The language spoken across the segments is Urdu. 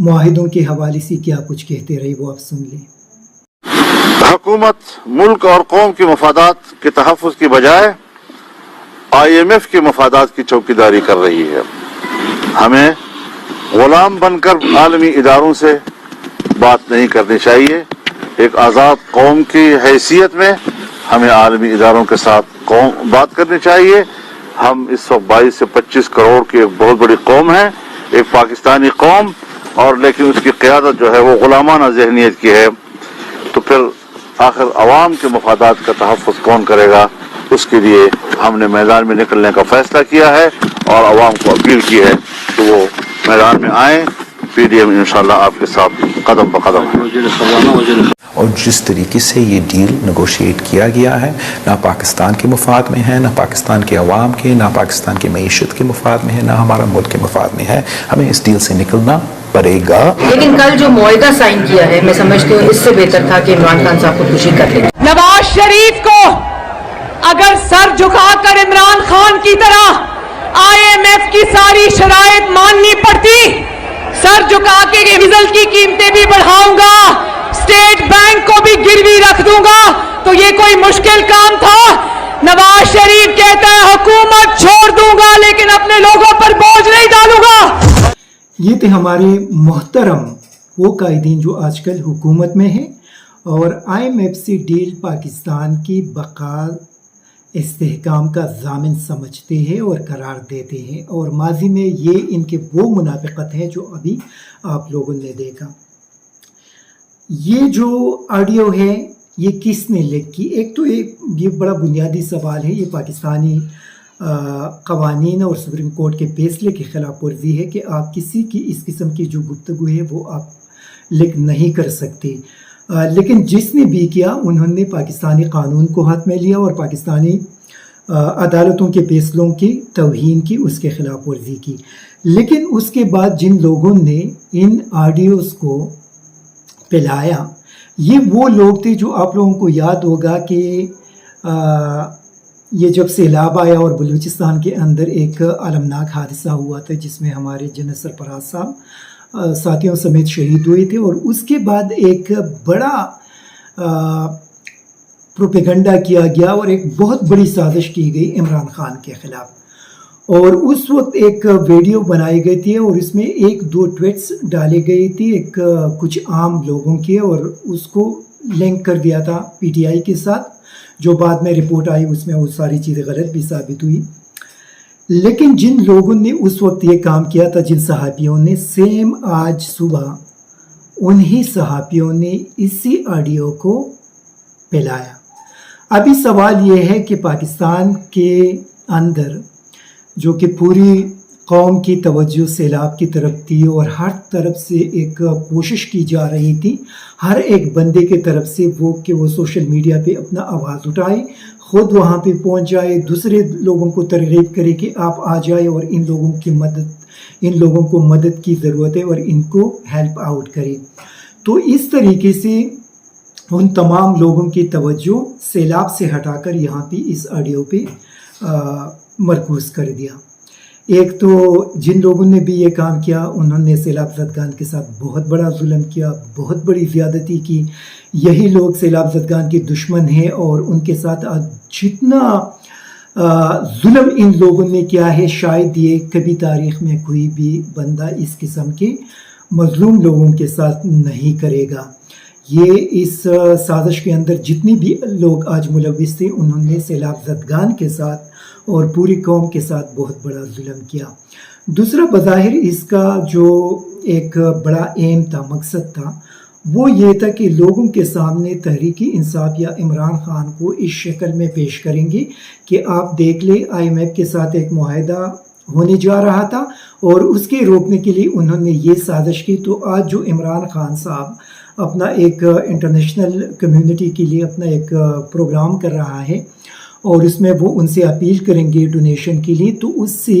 معاہدوں کے حوالے سے کیا کچھ کہتے رہے وہ آپ سن لیں۔ حکومت ملک اور قوم کے مفادات کے تحفظ کی بجائے IMF کے مفادات کی چوکیداری کر رہی ہے۔ ہمیں غلام بن کر عالمی اداروں سے بات نہیں کرنی چاہیے۔ ایک آزاد قوم کی حیثیت میں ہمیں عالمی اداروں کے ساتھ بات کرنی چاہیے۔ ہم اس وقت 22 سے 25 کروڑ کی ایک بہت بڑی قوم ہے، ایک پاکستانی قوم، اور لیکن اس کی قیادت جو ہے وہ غلامانہ ذہنیت کی ہے، تو پھر آخر عوام کے مفادات کا تحفظ کون کرے گا؟ اس کے لیے ہم نے میدان میں نکلنے کا فیصلہ کیا ہے اور عوام کو اپیل کی ہے کہ وہ میدان میں آئیں۔ PDM انشاءاللہ آپ کے ساتھ قدم بقدم ہے۔ اور جس طریقے سے یہ ڈیل نیگوشیٹ کیا گیا ہے، نہ پاکستان کے مفاد میں ہے، نہ پاکستان کے عوام کے، نہ پاکستان کی معیشت کے مفاد میں ہے، نہ ہمارا ملک کے مفاد میں ہے۔ ہمیں اس ڈیل سے نکلنا پڑے گا۔ لیکن کل جو معاہدہ سائن کیا ہے میں سمجھتی ہوں اس سے بہتر تھا کہ عمران خان صاحب خودکشی کر لیں۔ نواز شریف کو اگر سر جھکا کر عمران خان کی طرح IMF کی ساری شرائط ماننی پڑتی، سر جھکا کے ڈیزل کی قیمتیں بھی بڑھاؤں گا، اسٹیٹ بینک کو بھی گروی رکھ دوں گا، تو یہ کوئی مشکل کام تھا؟ نواز شریف کہتا ہے حکومت چھوڑ دوں گا لیکن اپنے لوگوں پر بوجھ نہیں ڈالوں گا۔ یہ تھے ہمارے محترم وہ قائدین جو آج کل حکومت میں ہیں اور IMF سے ڈیل پاکستان کی بقا استحکام کا ضامن سمجھتے ہیں اور قرار دیتے ہیں، اور ماضی میں یہ ان کے وہ منافقت ہیں جو ابھی آپ لوگوں نے دیکھا۔ یہ جو آڈیو ہے یہ کس نے لکھ کی؟ ایک تو یہ بڑا بنیادی سوال ہے، یہ پاکستانی قوانین اور سپریم کورٹ کے فیصلے کی خلاف ورزی ہے کہ آپ کسی کی اس قسم کی جو گفتگو ہے وہ آپ لکھ نہیں کر سکتے، لیکن جس نے بھی کیا انہوں نے پاکستانی قانون کو ہاتھ میں لیا اور پاکستانی عدالتوں کے فیصلوں کی توہین کی، اس کے خلاف ورزی کی۔ لیکن اس کے بعد جن لوگوں نے ان آڈیوز کو پھیلایا یہ وہ لوگ تھے جو آپ لوگوں کو یاد ہوگا کہ یہ جب سیلاب آیا اور بلوچستان کے اندر ایک المناک حادثہ ہوا تھا جس میں ہمارے جنرل سرفراز صاحب ساتھیوں سمیت شہید ہوئے تھے، اور اس کے بعد ایک بڑا پروپیگنڈا کیا گیا اور ایک بہت بڑی سازش کی گئی عمران خان کے خلاف، اور اس وقت ایک ویڈیو بنائی گئی تھی اور اس میں ایک دو ٹویٹس ڈالے گئی تھی ایک کچھ عام لوگوں کے، اور اس کو لنک کر دیا تھا PTI کے ساتھ، جو بعد میں رپورٹ آئی اس میں وہ ساری چیزیں غلط بھی ثابت ہوئی۔ لیکن جن لوگوں نے اس وقت یہ کام کیا تھا، جن صحافیوں نے، سیم آج صبح انہی صحافیوں نے اسی آڈیو کو پھیلایا۔ ابھی سوال یہ ہے کہ پاکستان کے اندر جو کہ پوری قوم کی توجہ سیلاب کی طرف تھی اور ہر طرف سے ایک کوشش کی جا رہی تھی ہر ایک بندے کے طرف سے کہ وہ سوشل میڈیا پہ اپنا آواز اٹھائے، خود وہاں پہ پہنچ جائے، دوسرے لوگوں کو ترغیب کرے کہ آپ آ جائے اور ان لوگوں کو مدد کی ضرورت ہے اور ان کو ہیلپ آؤٹ کرے۔ تو اس طریقے سے ان تمام لوگوں کی توجہ سیلاب سے ہٹا کر یہاں پہ اس آڈیو پہ مرکوز کر دیا۔ ایک تو جن لوگوں نے بھی یہ کام کیا انہوں نے سیلاب زدگان کے ساتھ بہت بڑا ظلم کیا، بہت بڑی زیادتی کی، یہی لوگ سیلاب زدگان کے دشمن ہیں، اور ان کے ساتھ جتنا ظلم ان لوگوں نے کیا ہے شاید یہ کبھی تاریخ میں کوئی بھی بندہ اس قسم کے مظلوم لوگوں کے ساتھ نہیں کرے گا۔ یہ اس سازش کے اندر جتنی بھی لوگ آج ملوث تھے انہوں نے سیلاب زدگان کے ساتھ اور پوری قوم کے ساتھ بہت بڑا ظلم کیا۔ دوسرا بظاہر اس کا جو ایک بڑا ایم تھا، مقصد تھا، وہ یہ تھا کہ لوگوں کے سامنے تحریک انصاف یا عمران خان کو اس شکل میں پیش کریں گے کہ آپ دیکھ لیں IMF کے ساتھ ایک معاہدہ ہونے جا رہا تھا اور اس کے روکنے کے لیے انہوں نے یہ سازش کی۔ تو آج جو عمران خان صاحب اپنا ایک انٹرنیشنل کمیونٹی کے لیے اپنا ایک پروگرام کر رہا ہے اور اس میں وہ ان سے اپیل کریں گے ڈونیشن کے لیے، تو اس سے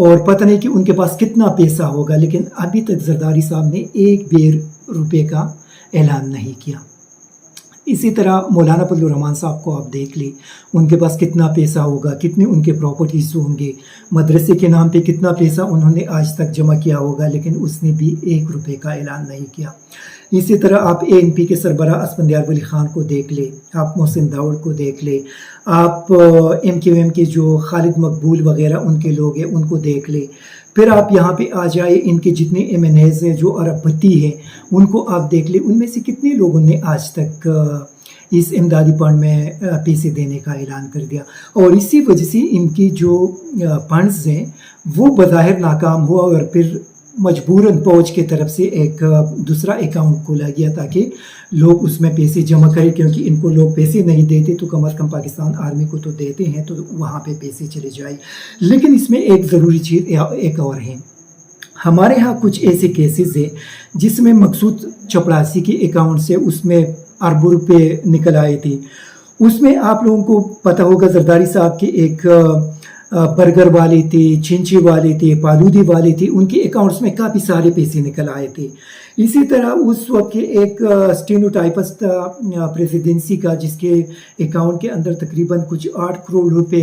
اور پتہ نہیں کہ ان کے پاس کتنا پیسہ ہوگا، لیکن ابھی تک زرداری صاحب نے ایک بھی روپے کا اعلان نہیں کیا۔ اسی طرح مولانا فضل الرحمان صاحب کو آپ دیکھ لیں، ان کے پاس کتنا پیسہ ہوگا، کتنے ان کے پراپرٹیز ہوں گے، مدرسے کے نام پہ کتنا پیسہ انہوں نے آج تک جمع کیا ہوگا، لیکن اس نے بھی ایک روپے کا اعلان نہیں کیا۔ اسی طرح آپ ANP کے سربراہ اسفندیار ولی خان کو دیکھ لیں، آپ محسن داؤد کو دیکھ لیں، آپ MQM کے جو خالد مقبول وغیرہ ان کے لوگ ہیں ان کو دیکھ لیں، پھر آپ یہاں پہ آ جائے ان کے جتنے MNAs ہیں جو عرب پتی ہیں ان کو آپ دیکھ لیں، ان میں سے کتنے لوگوں نے آج تک اس امدادی فنڈ میں پیسے دینے کا اعلان کر دیا، اور اسی وجہ سے ان کی جو فنڈز ہیں وہ بظاہر ناکام ہوا، اور پھر مجبوراً فوج کی طرف سے ایک دوسرا اکاؤنٹ کھولا گیا تاکہ لوگ اس میں پیسے جمع کریں، کیونکہ ان کو لوگ پیسے نہیں دیتے تو کم از کم پاکستان آرمی کو تو دیتے ہیں، تو وہاں پہ پیسے چلے جائیں۔ لیکن اس میں ایک ضروری چیز ایک اور ہے، ہمارے ہاں کچھ ایسے کیسز ہیں جس میں مقصود چپڑاسی کے اکاؤنٹ سے اس میں اربوں روپے نکل آئے تھے۔ اس میں آپ لوگوں کو پتہ ہوگا زرداری صاحب کے ایک برگر والے تھے، چنچے والے تھے، پالودی والے تھے، ان کے اکاؤنٹس میں کافی سارے پیسے نکل آئے تھے۔ اسی طرح اس وقت کے ایک اسٹینوٹائپس تھا پریزیڈنسی کا، جس کے اکاؤنٹ کے اندر تقریباً کچھ 8 کروڑ روپے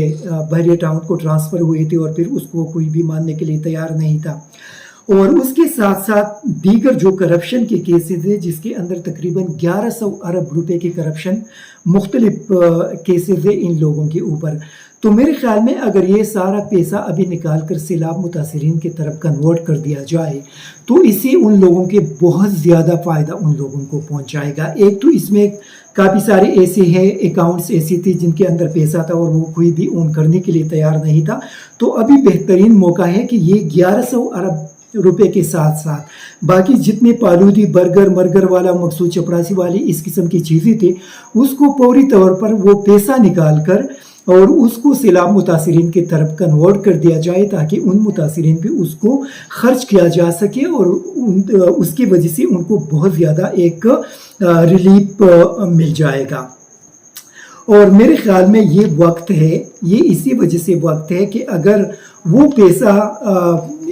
بحریہ ٹاؤن کو ٹرانسفر ہوئے تھے، اور پھر اس کو کوئی بھی ماننے کے لیے تیار نہیں تھا۔ اور اس کے ساتھ ساتھ دیگر جو کرپشن کے کیسز ہیں جس کے اندر تقریباً 1100 ارب روپے کے کرپشن مختلف کیسز ہیں ان لوگوں کے اوپر۔ تو میرے خیال میں اگر یہ سارا پیسہ ابھی نکال کر سیلاب متاثرین کی طرف کنورٹ کر دیا جائے تو اس سے ان لوگوں کے بہت زیادہ فائدہ ان لوگوں کو پہنچ جائے گا۔ ایک تو اس میں کافی سارے ایسے ہیں اکاؤنٹس ایسی تھی جن کے اندر پیسہ تھا اور وہ کوئی بھی اون کرنے کے لیے تیار نہیں تھا، تو ابھی بہترین موقع ہے کہ یہ 1100 ارب روپے کے ساتھ ساتھ باقی جتنے پالودی برگر مرگر والا مقصود چپراسی والی اس قسم کی چیزیں تھے اس کو فوری طور پر وہ پیسہ نکال کر اور اس کو سیلاب متاثرین کی طرف کنورٹ کر دیا جائے تاکہ ان متاثرین پہ اس کو خرچ کیا جا سکے، اور اس کی وجہ سے ان کو بہت زیادہ ایک ریلیف مل جائے گا۔ اور میرے خیال میں یہ وقت ہے، یہ اسی وجہ سے وقت ہے کہ اگر وہ پیسہ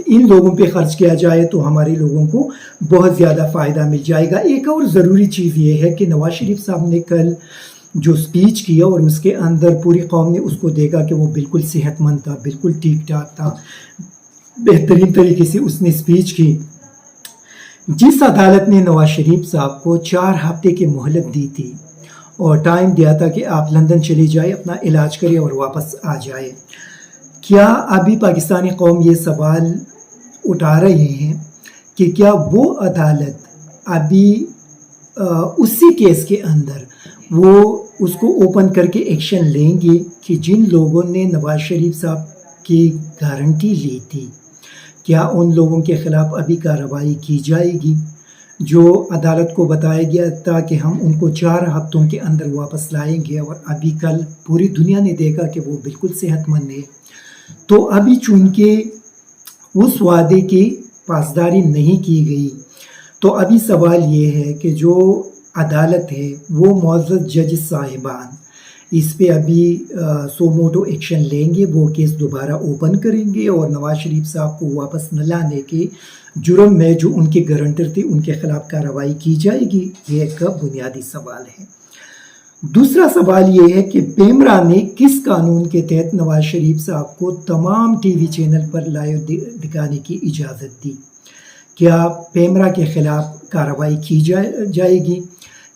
ان لوگوں پہ خرچ کیا جائے تو ہمارے لوگوں کو بہت زیادہ فائدہ مل جائے گا۔ ایک اور ضروری چیز یہ ہے کہ نواز شریف صاحب نے کل جو سپیچ کیا اور اس کے اندر پوری قوم نے اس کو دیکھا کہ وہ بالکل صحت مند تھا، بالکل ٹھیک ٹھاک تھا، بہترین طریقے سے اس نے سپیچ کی۔ جس عدالت نے نواز شریف صاحب کو 4 ہفتے کی مہلت دی تھی اور ٹائم دیا تھا کہ آپ لندن چلے جائے، اپنا علاج کرے اور واپس آ جائے، کیا ابھی پاکستانی قوم یہ سوال اٹھا رہے ہیں کہ کیا وہ عدالت ابھی اسی کیس کے اندر وہ اس کو اوپن کر کے ایکشن لیں گے کہ جن لوگوں نے نواز شریف صاحب کی گارنٹی لی تھی، کیا ان لوگوں کے خلاف ابھی کارروائی کی جائے گی؟ جو عدالت کو بتایا گیا تھا کہ ہم ان کو 4 ہفتوں کے اندر واپس لائیں گے، اور ابھی کل پوری دنیا نے دیکھا کہ وہ بالکل صحت مند ہے، تو ابھی چونکہ اس وعدے کی پاسداری نہیں کی گئی، تو ابھی سوال یہ ہے کہ جو عدالت ہے وہ معزز جج صاحبان اس پہ ابھی سو موٹو ایکشن لیں گے، وہ کیس دوبارہ اوپن کریں گے اور نواز شریف صاحب کو واپس نہ لانے کے جرم میں جو ان کے گارنٹر تھے ان کے خلاف کارروائی کی جائے گی؟ یہ ایک بنیادی سوال ہے۔ دوسرا سوال یہ ہے کہ پیمرا نے کس قانون کے تحت نواز شریف صاحب کو تمام ٹی وی چینل پر لائیو دکھانے کی اجازت دی؟ کیا پیمرا کے خلاف کارروائی کی جائے گی؟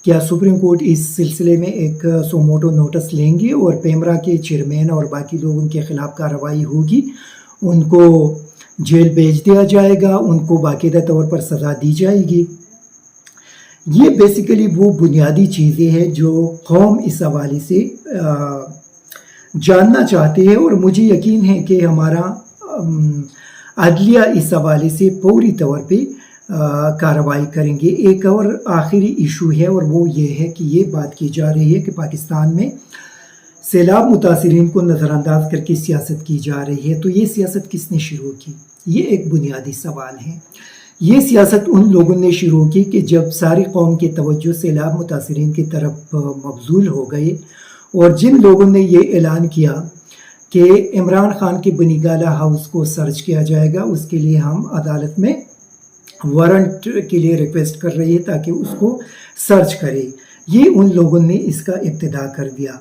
کیا سپریم کورٹ اس سلسلے میں ایک سو موٹو نوٹس لیں گے اور پیمرا کے چیئرمین اور باقی لوگوں کے خلاف کارروائی ہوگی، ان کو جیل بھیج دیا جائے گا، ان کو باقاعدہ طور پر سزا دی جائے گی؟ یہ بیسیکلی وہ بنیادی چیزیں ہیں جو قوم اس حوالے سے جاننا چاہتے ہیں، اور مجھے یقین ہے کہ ہمارا عدلیہ اس حوالے سے پوری طور پہ کارروائی کریں گے۔ ایک اور آخری ایشو ہے اور وہ یہ ہے کہ یہ بات کی جا رہی ہے کہ پاکستان میں سیلاب متاثرین کو نظر انداز کر کے سیاست کی جا رہی ہے، تو یہ سیاست کس نے شروع کی؟ یہ ایک بنیادی سوال ہے۔ یہ سیاست ان لوگوں نے شروع کی کہ جب ساری قوم کی توجہ سیلاب متاثرین کی طرف مبذول ہو گئی، اور جن لوگوں نے یہ اعلان کیا کہ عمران خان کے بنی گالا ہاؤس کو سرچ کیا جائے گا. اس کے لیے ہم عدالت میں وارنٹ کے لیے ریکویسٹ کر رہی ہے تاکہ اس کو سرچ کرے. یہ ان لوگوں نے اس کا ابتدا کر دیا.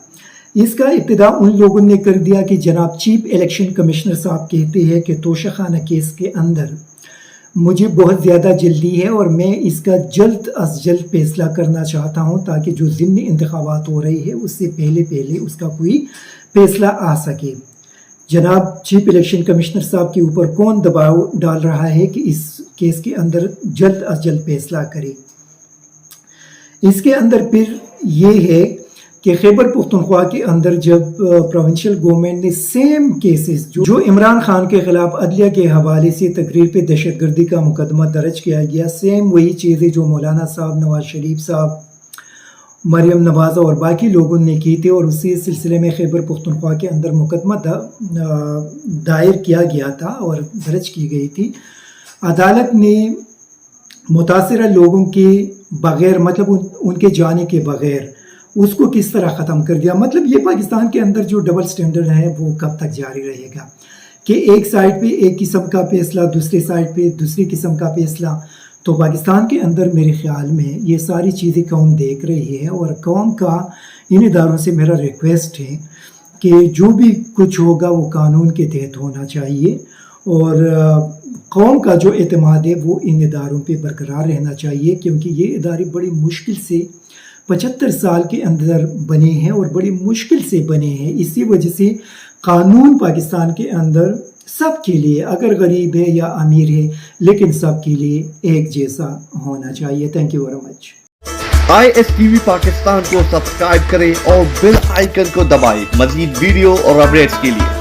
اس کا ابتدا ان لوگوں نے کر دیا کہ جناب چیف الیکشن کمشنر صاحب کہتے ہیں کہ توشہ خانہ کیس کے اندر مجھے بہت زیادہ جلدی ہے اور میں اس کا جلد از جلد فیصلہ کرنا چاہتا ہوں تاکہ جو ضمنی انتخابات ہو رہی ہے اس سے پہلے اس کا کوئی فیصلہ آ سکے. جناب چیف الیکشن کمشنر صاحب کے اوپر کون دباؤ ڈال رہا ہے کہ اس کیس کے اندر جلد از جلد فیصلہ کرے. اس کے اندر پھر یہ ہے کہ خیبر پختونخوا کے اندر جب پروونشل گورنمنٹ نے سیم کیسز جو عمران خان کے خلاف عدلیہ کے حوالے سے تقریر پہ دہشت گردی کا مقدمہ درج کیا گیا، سیم وہی چیزیں جو مولانا صاحب، نواز شریف صاحب، مریم نوازہ اور باقی لوگوں نے کی تھی، اور اسی سلسلے میں خیبر پختونخوا کے اندر مقدمہ دائر کیا گیا تھا اور درج کی گئی تھی. عدالت نے متاثرہ لوگوں کے بغیر، مطلب ان کے جانے کے بغیر اس کو کس طرح ختم کر دیا. مطلب یہ پاکستان کے اندر جو ڈبل سٹینڈرڈ ہے وہ کب تک جاری رہے گا کہ ایک سائڈ پہ ایک قسم کا فیصلہ، دوسری سائڈ پہ دوسری قسم کا فیصلہ. تو پاکستان کے اندر میرے خیال میں یہ ساری چیزیں قوم دیکھ رہی ہے، اور قوم کا ان اداروں سے میرا ریکویسٹ ہے کہ جو بھی کچھ ہوگا وہ قانون کے تحت ہونا چاہیے، اور قوم کا جو اعتماد ہے وہ ان اداروں پہ برقرار رہنا چاہیے، کیونکہ یہ ادارے بڑی مشکل سے 75 سال کے اندر بنے ہیں اور بڑی مشکل سے بنے ہیں. اسی وجہ سے قانون پاکستان کے اندر سب کے لیے، اگر غریب ہے یا امیر ہے، لیکن سب کے لیے ایک جیسا ہونا چاہیے. Thank you very much. ISTV Pakistan کو سبسکرائب کریں اور بیل آئیکن کو دبائیں مزید ویڈیو اور اپڈیٹس کے لیے.